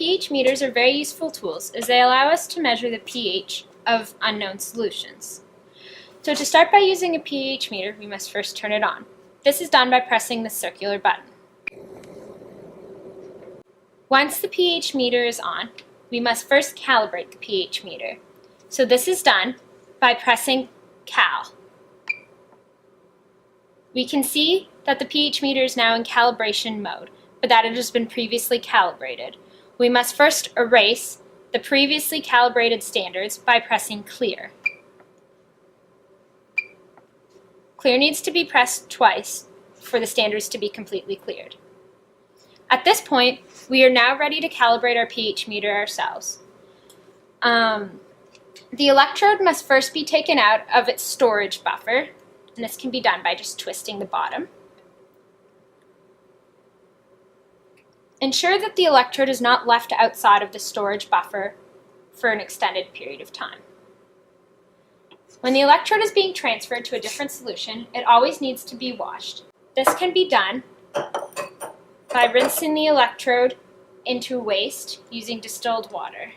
pH meters are very useful tools as they allow us to measure the pH of unknown solutions. So to start by using a pH meter, we must first turn it on. This is done by pressing the circular button. Once the pH meter is on, we must first calibrate the pH meter. So this is done by pressing Cal. We can see that the pH meter is now in calibration mode, but that it has been previously calibrated. We must first erase the previously calibrated standards by pressing Clear. Clear needs to be pressed twice for the standards to be completely cleared. At this point, we are now ready to calibrate our pH meter ourselves. The electrode must first be taken out of its storage buffer, and this can be done by just twisting the bottom. Ensure that the electrode is not left outside of the storage buffer for an extended period of time. When the electrode is being transferred to a different solution, it always needs to be washed. This can be done by rinsing the electrode into waste using distilled water.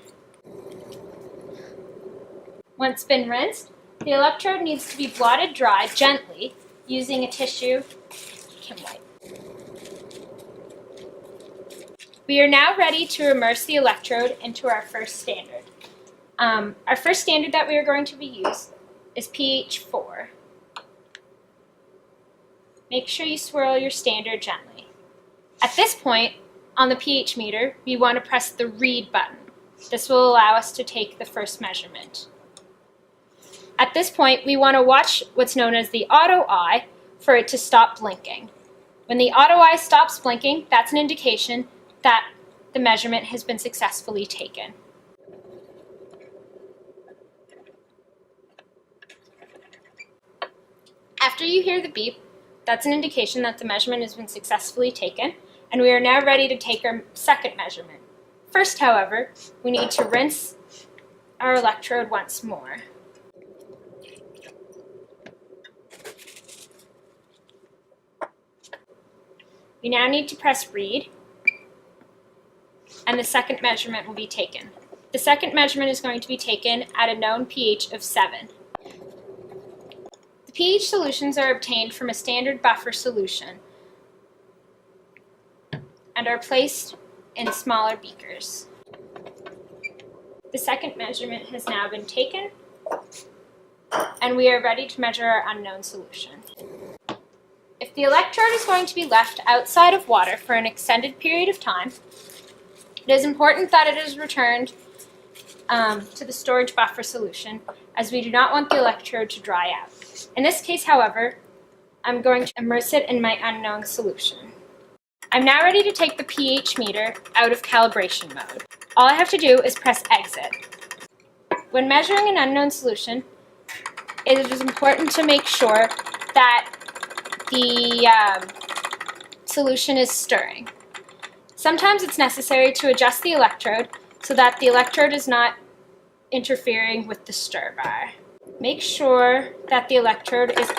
Once been rinsed, the electrode needs to be blotted dry gently using a tissue Kim wipe. We are now ready to immerse the electrode into our first standard. Our first standard that we are going to be using is pH 4. Make sure you swirl your standard gently. At this point, on the pH meter, we want to press the read button. This will allow us to take the first measurement. At this point, we want to watch what's known as the auto eye for it to stop blinking. When the auto eye stops blinking, that's an indication that the measurement has been successfully taken. After you hear the beep, that's an indication that the measurement has been successfully taken, and we are now ready to take our second measurement. First, however, we need to rinse our electrode once more. We now need to press read, and the second measurement will be taken. The second measurement is going to be taken at a known pH of 7. The pH solutions are obtained from a standard buffer solution and are placed in smaller beakers. The second measurement has now been taken, and we are ready to measure our unknown solution. If the electrode is going to be left outside of water for an extended period of time, it is important that it is returned to the storage buffer solution, as we do not want the electrode to dry out. In this case, however, I'm going to immerse it in my unknown solution. I'm now ready to take the pH meter out of calibration mode. All I have to do is press exit. When measuring an unknown solution, it is important to make sure that the solution is stirring. Sometimes it's necessary to adjust the electrode so that the electrode is not interfering with the stir bar. Make sure that the electrode is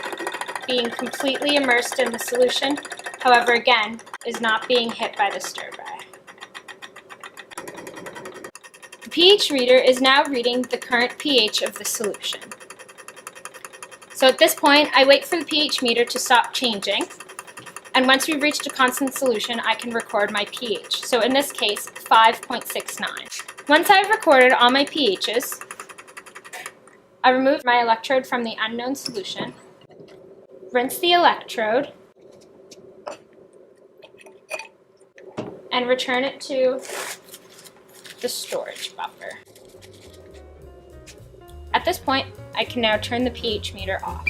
being completely immersed in the solution, however, again, is not being hit by the stir bar. The pH reader is now reading the current pH of the solution. So at this point, I wait for the pH meter to stop changing, and once we've reached a constant solution, I can record my pH. So in this case, 5.69. Once I've recorded all my pHs, I remove my electrode from the unknown solution, rinse the electrode, and return it to the storage buffer. At this point, I can now turn the pH meter off.